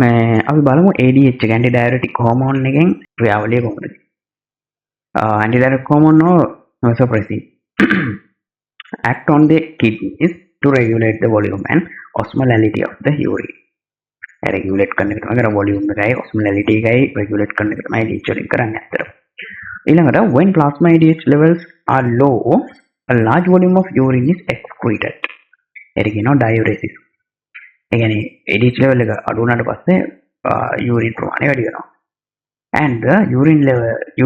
මේ අපි බලමු ADH එක ඇන්ටි ඩයුරෙටික් හෝමෝන් එකෙන් ක්‍රියාවලිය කොහොමද? Anti diuretic hormone or vasopressin act on the kidneys to regulate the volume and osmolality of the urine. Regulate කරන එක තමයි volume එකයි osmolality එකයි regulate කරන එක තමයි ADH වලින් කරන්නේ අතර. ඊළඟට when plasma ADH levels are low, a large volume of urine is excreted. ඒක කියනවා diuresis. ඒ කියන්නේ ADH level එක අඩු වුණාට පස්සේ urine ප්‍රමාණය වැඩි වෙනවා. And the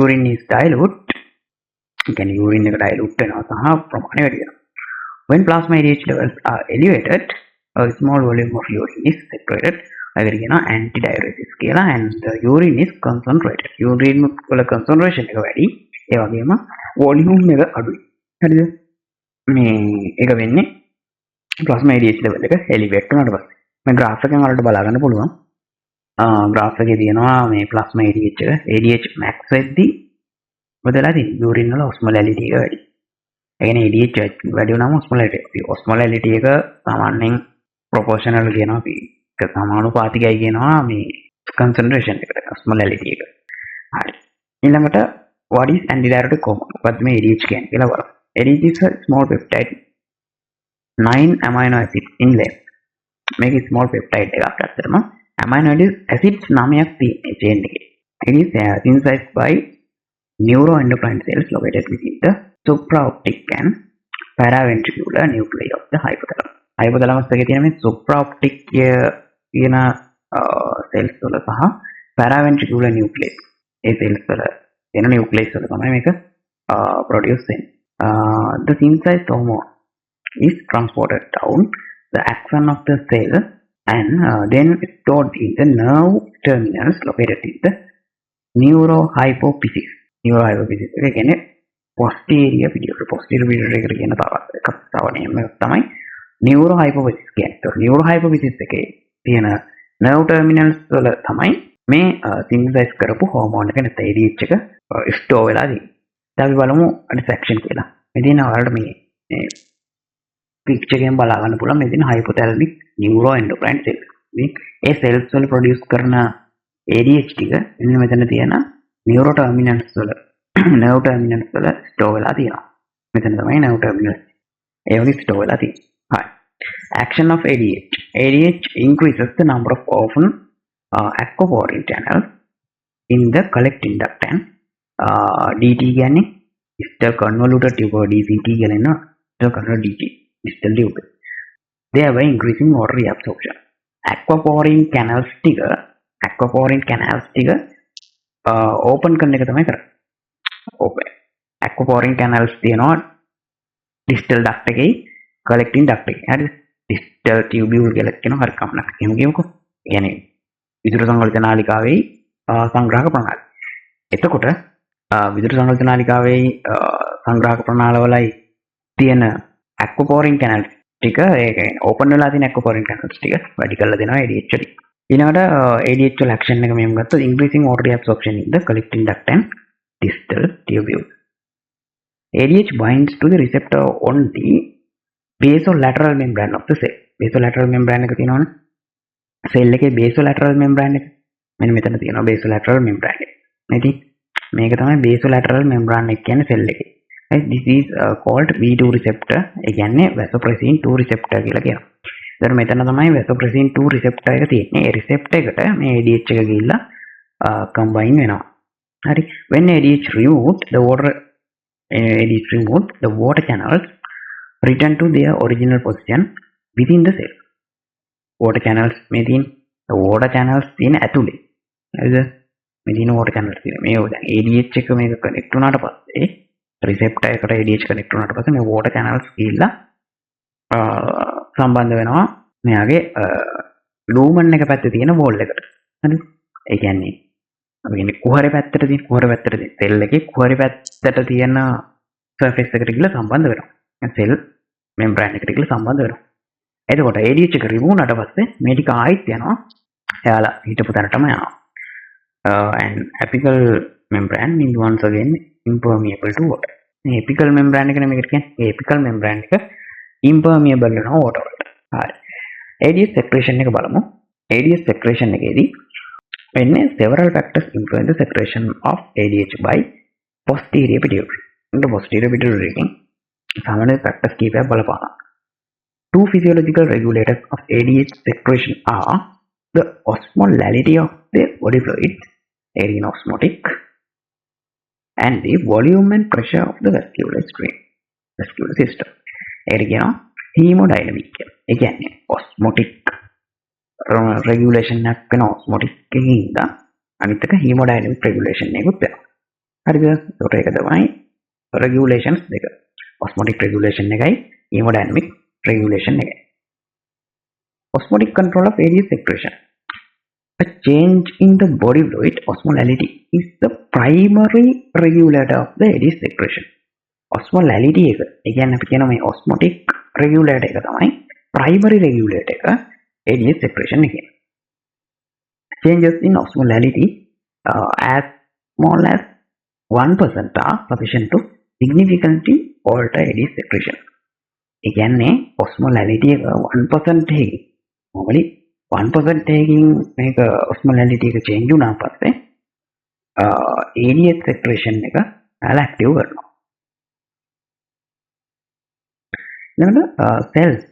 urine is dilute. ඒ කියන්නේ urine එක dilute වෙනවා සහ ප්‍රමාණය වැඩි වෙනවා. When plasma ADH levels are elevated, a small volume of urine is separated. ඒකට කියනවා antidiuresis කියලා. And the urine is concentrated. urine වල concentration එක වැඩි. ඒ වගේම volume එක අඩුයි. හරිද? මේ ඒක වෙන්නේ plasma ADH level එක elevate වුණාට පස්සේ. මේ graph එකෙන් වලට බලා ගන්න පුළුවන්. graph එකේ තියෙනවා මේ plasma ADH එක ADH max වෙද්දී මොකදලා තියෙන්නේ urine වල osmolality එක වැඩි. ඒ කියන්නේ ADH වැඩි වුණාම osmolality එක සාමාන්‍යයෙන් proportional කියනවා අපි. ඒක සමානුපාතිකයි කියනවා මේ concentration එකට osmolality එක. හරි. ඊළඟට what is antidiuretic hormone? මොකක්ද මේ ADH කියන්නේ කියලා බලමු. ADH is a small peptide 9 amino acids in length. මේක small peptide එකක් අතරම amino acids 9ක් තියෙන chain එකේ. It is synthesized by neuroendocrine cells located within the supraoptic and paraventricular nuclei of the hypothalamus. Hypothalamus එකේ තියෙන මේ supraoptic කියන cells වල සහ paraventricular nuclei ඒ cells වල තියෙන nucleus වල තමයි මේක produce වෙන්නේ. The synthesized hormone is transported down the axon of the cell and then stored in the nerve terminals located in the neurohypophysis. Neurohypophysis එක කියන්නේ posterior pituitary එකට කියන තව නේම තමයි neurohypophysis කියන්නේ. neurohypophysis එකේ තියෙන nerve terminals වල තමයි මේ synthesize කරපු hormone එක නැත්නම් ADH එක store වෙලා තියෙන්නේ. අපි බලමු dissection කියලා. මෙතන ඔයාලට මේ picture එකෙන් බලා ගන්න පුළුවන් මේ තියෙන hypothalamic neuroendocrine cells. මේ cells වල produce කරන ADH ටික මෙන්න මෙතන තියෙන neuroterminals වල nerve terminals වල store වෙලා තියෙනවා. මෙතන තමයි nerve terminals. ඒ වගේ store වෙලා තියෙන්නේ. හරි. Action of ADH. ADH increases the number of often aquaporin channels in the collecting duct and DT කියන්නේ distal convoluted tube DCT කියනවා. distal convoluted DT distal tube. Thereby increasing water reabsorption. Aquaporin canals ටික open කරන එක තමයි කරන්නේ. open aquaporin canals තියෙනවා distal duct එකේ collecting duct එකේ. හරි distal tubule කියලා කියනවා. හරි කමක් නැහැ. එහෙම කියමුකෝ. يعني විදුර සංවලිත නාලිකාවේ සංග්‍රහක ප්‍රණාলী. එතකොට විදුර සංවලිත නාලිකාවේ සංග්‍රහක ප්‍රණාලවලයි තියෙන aquaporin canals ටික ඒ කියන්නේ open වෙලා තියෙන aquaporin canals ටික වැඩි කරලා දෙනවා ADH වලින්. ඊළඟට ADH වල action එක මෙහෙම ගත්තොත් increasing water reabsorption in the collecting duct and distal tubule. ADH binds to the receptor on the basolateral membrane of the cell. basolateral membrane එක තියෙනවනේ. cell එකේ basolateral membrane එක. මෙන්න මෙතන තියෙනවා basolateral membrane එක. ඉතින් මේක තමයි basolateral membrane එක කියන්නේ cell එකේ. This is called V2 receptor. ඒ කියන්නේ vasopressin 2 receptor කියලා කියනවා. ඒතර මෙතන තමයි vasopressin 2 receptor එක තියෙන්නේ. ඒ receptor එකට මේ ADH එක ගිහිල්ලා combine වෙනවා. හරි. When ADH removed, the water channels return to their original position within the cell. water channels මේ තියෙන water channels තියෙන ඇතුලේ. හරිද? මේ තියෙන water channels තියෙන. මේ දැන් ADH එක මේක connect වුණාට පස්සේ receptor එකට ADH connect වුණාට පස්සේ මේ water channels ගිහිල්ලා සම්බන්ධ වෙනවා මෙයාගේ lumen එක පැත්තේ තියෙන wall එකට. හරි? ඒ කියන්නේ අපි කියන්නේ කුහරේ පැත්තට තියෙන cell එකේ කුහරේ පැත්තට තියෙන surface එකට ගිහිල්ලා සම්බන්ධ වෙනවා. cell membrane එකට ගිහිල්ලා සම්බන්ධ වෙනවා. එතකොට ADH එක remove වුණාට පස්සේ මේ ටික ආයෙත් යනවා. එයාලා හිටපු තැනටම යනවා. And apical membrane is once again impermeable to water. මේ apical membrane එක නෙමෙයි කියන්නේ. මේ apical membrane එක impermeable වෙනවා water වලට. හරි. ADH secretion එක බලමු. ADH secretion එකේදී වෙන්නේ several factors influence the secretion of ADH by posterior pituitary. இந்த posterior pituitary එකෙන් සාමාන්‍ය factors කීපයක් බලපානවා. Two physiological regulators of ADH secretion are the osmolality of the body fluids, osmotic, and the volume and pressure of the vascular system. Hemodynamic. Again, osmotic regulation එකක් වෙන osmotic එකකින් ඉඳලා අනිත් එක hemodynamic regulation එකකුත් වෙනවා. හරිද? ඒකට ඒක තමයි regulations දෙක. osmotic regulation එකයි hemodynamic regulation එකයි. Osmotic control of ADH secretion. A change in the body fluid osmolality is the primary regulator of the ADH secretion. Osmolality එක. ඒ කියන්නේ අපි කියන මේ osmotic regulator එක තමයි primary regulator එක ADH secretion එක. Changes in osmolality as small as 1% are sufficient to significantly alter ADH secretion. ඒ කියන්නේ osmolality එක 1% එකකින් normally 1% එකකින් මේක osmolality එක change වුණාන් පස්සේ ADH secretion එක active කරනවා. Cells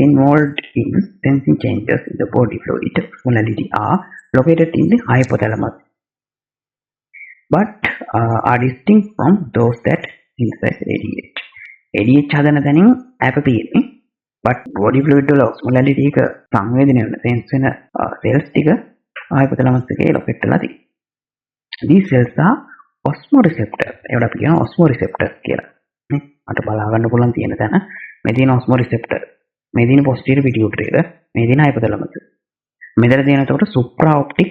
involved in sensing changes in the body fluid osmolality are located in the hypothalamus, but are distinct from those that synthesize ADH. ADH හදන තැනින් ඈත තියෙන්නේ, but body fluid වල osmolality එක සංවේදනය වෙන sense වෙන cells ටික hypothalamus එකේ locate වෙලා තියෙනවා. These cells are osmoreceptors. ඒවට අපි කියනවා osmoreceptors කියලා. නේ? අත බලා ගන්න පුළුවන් තියෙන තැන මේ තියෙන osmoreceptor. මේ තියෙන posterior pituitary එක, මේ තියෙන hypothalamus. මෙතන තියෙන එතකොට supraoptic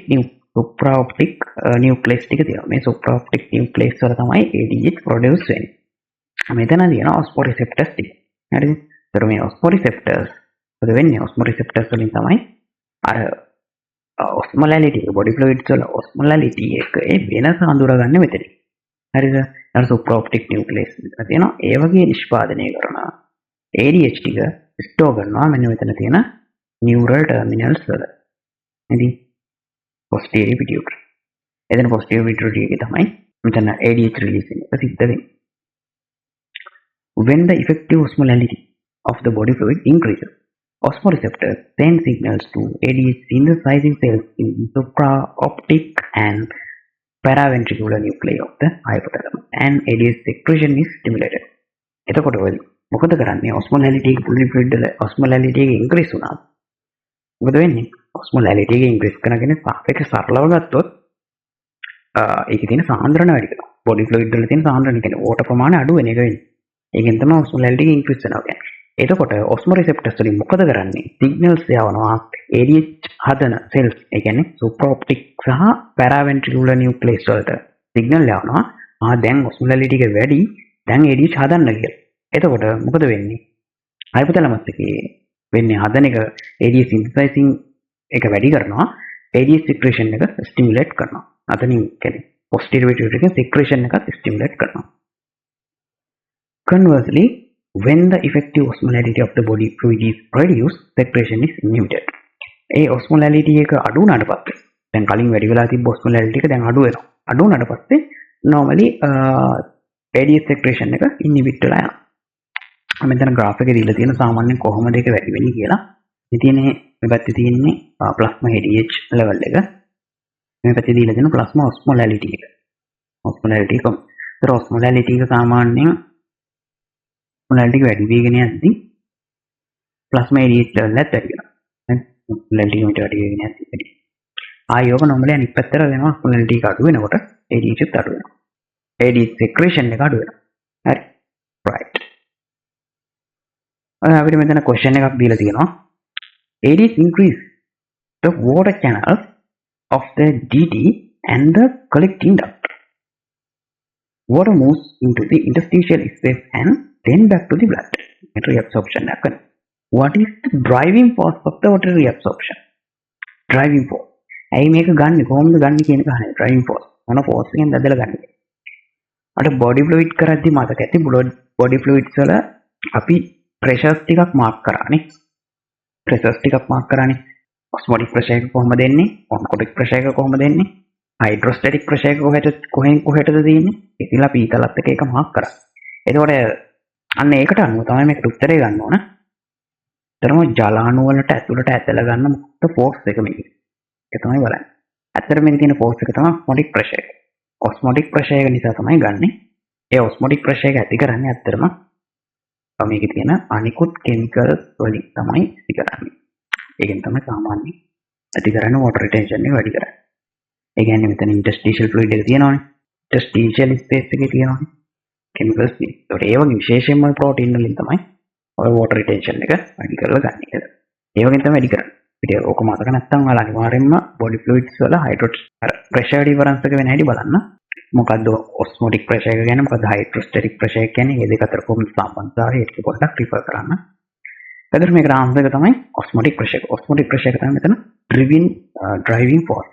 nucleus ටික තියෙනවා. මේ supraoptic nucleus වල තමයි ADH produce වෙන්නේ. මෙතන තියෙන osmoreceptors ටික. හරිද? ඒතර මේ osmoreceptors මොකද වෙන්නේ? osmoreceptors වලින් තමයි අර osmolality body fluids වල osmolality එකේ වෙනස හඳුනාගන්නේ මෙතනින්. හරිද? අර supraoptic nucleus තියෙනවා. ඒ වගේ නිෂ්පාදනය කරන ADH ටික ස්ටෝර් කරනවා මෙන්න මෙතන තියෙන neural terminals වල. ඉතින් posterior pituitary. එතන posterior pituitary එකේ තමයි මෙතන ADH releasing එක සිද්ධ වෙන්නේ. When the effective osmolality of the body fluid increases, osmoreceptors send signals to ADH synthesizing cells in supraoptic and paraventricular nuclei of the hypothalamus, and ADH secretion is stimulated. එතකොට වෙයි මොකද කරන්නේ? osmolality එක body fluid වල osmolality එක increase වුණා. මොකද වෙන්නේ? osmolality එක increase කරනගෙන සාපේක්ෂ සරලව ගත්තොත් ඒකේ තියෙන සාන්ද්‍රණ වැඩි වෙනවා. body fluid වල තියෙන සාන්ද්‍රණ කියන්නේ water ප්‍රමාණය අඩු වෙන එක වෙන්නේ. ඒකෙන් තමයි osmolality එක increase වෙනවා කියන්නේ. එතකොට osmoreceptors වලින් මොකද කරන්නේ? signals යවනවා ADH හදන cells, ඒ කියන්නේ supraoptic සහ paraventricular nucleus වලට signal යවනවා. දැන් osmolality එක වැඩි, දැන් ADH හදන්න කියලා. එතකොට මොකද වෙන්නේ? hypothalamus එකේ වෙන්නේ හදන එක ADH synthesizing එක වැඩි කරනවා, ADH secretion එක stimulate කරනවා. අතනින් කියන්නේ posterior pituitary එකේ secretion එක stimulate කරනවා. Conversely, when the effective osmolality of the body fluid is reduced, secretion is inhibited. A osmolality එක අඩු වුණාට පස්සේ දැන් කලින් වැඩි වෙලා තිබ්බ osmolality එක දැන් අඩු වෙනවා. අඩු වුණාට පස්සේ normally ADH secretion එක inhibit වෙලා යනවා. මෙතන graph එකේ දීලා තියෙන සාමාන්‍යයෙන් කොහොමද ඒක වැඩි වෙන්නේ කියලා. මේ තියෙන්නේ මේ පැත්තේ තියෙන්නේ plasma ADH level එක. මේ පැත්තේ දීලා තියෙන plasma osmolality එක. osmolality එක. ඒතර osmolality එක සාමාන්‍යයෙන් osmolality වැඩි වෙගෙන යද්දී plasma ADH level එකත් වැඩි වෙනවා. osmolality එක වැඩි වෙගෙන යද්දී ආයෝක normally අනිත් පැත්තට වෙනවා. osmolality එක අඩු වෙනකොට ADH එකත් අඩු වෙනවා. ADH secretion එක අඩු වෙනවා. හරි. right. අපිට මෙතන question එකක් දීලා තියෙනවා. ADH increase the water channels of the DT and the collecting duct. Water moves into the interstitial space and then back to the blood. Reabsorption happen. What is the driving force of the water reabsorption? Driving force. ඇයි මේක ගන්න කොහොමද ගන්න කියන එක අහන්නේ. driving force. මොන force එකෙන්ද ඇදලා ගන්නේ? අර body fluid කරද්දි මතක ඇති body fluids වල අපි pressures ටිකක් mark කරානේ. pressures ටිකක් mark කරානේ. ඔස්මොටික් ප්‍රෙෂර් එක කොහොමද එන්නේ? ඔන්කොටික් ප්‍රෙෂර් එක කොහොමද එන්නේ? හයිඩ්‍රොස්ටැටික් ප්‍රෙෂර් එක කොහෙන් කොහෙටද තියෙන්නේ? ඉතින්ලා පීතලත් එක මාක් කරා. එතකොට අන්න ඒකට අනුව තමයි මේකට උත්තරේ ගන්න ඕන. තරම ජලාණු වලට ඇතුළට ඇදලා ගන්න මොකක්ද ෆෝර්ස් එක මේක. ඒක තමයි බලන්නේ. ඇත්තට මේකේ තියෙන ෆෝර්ස් එක තමයි ඔස්මොටික් ප්‍රෙෂර් එක. ඔස්මොටික් ප්‍රෙෂර් එක නිසා තමයි ගන්නෙ. ඒ ඔස්මොටික් ප්‍රෙෂර් එක ඇති කරන්නේ ඇත්තටම මේකේ තියෙන අනිකුත් කෙමිකල්ස් වලින් තමයි ඇති කරන්නේ. ඒකෙන් තමයි සාමාන්‍ය ඇති කරන්නේ වෝටර් රිටෙන්ෂන් එක වැඩි කරන්නේ. ඒ කියන්නේ මෙතන ඉන්ටර්ස්ටිෂල් ෆ්ලුයිඩ් එක තියෙනවානේ. ඉන්ටර්ස්ටිෂල් ස්පේස් එකේ තියෙනවානේ. කෙමිකල්ස් තියෙනවා. ඒ වගේ විශේෂයෙන්ම ප්‍රෝටීන් වලින් තමයි ඔය වෝටර් රිටෙන්ෂන් එක වැඩි කරලා ගන්න එක. ඒ වගේ තමයි වැඩි කරන්නේ. ඉතින් ඕක මතක නැත්නම් ඔයාලා අනිවාර්යෙන්ම බොඩි ෆ්ලුයිඩ්ස් වල ප්‍රෙෂර් ඩිෆරන්ස් එක වෙන හැටි බලන්න. මොකද්ද ඔස්මොටික් ප්‍රෙෂර් එක කියන්නේ මොකද්ද හයිඩ්‍රොස්ටැටික් ප්‍රෙෂර් එක කියන්නේ මේ දෙක අතර කොහොමද සම්බන්ධතාවය ඒක පොඩ්ඩක් රිෆර් කරන්න. එතකොට මේකට ආන්සර් එක තමයි ඔස්මොටික් ප්‍රෙෂර් එක. ඔස්මොටික් ප්‍රෙෂර් එක තමයි මෙතන ඩ්‍රයිවිං ෆෝර්ස්.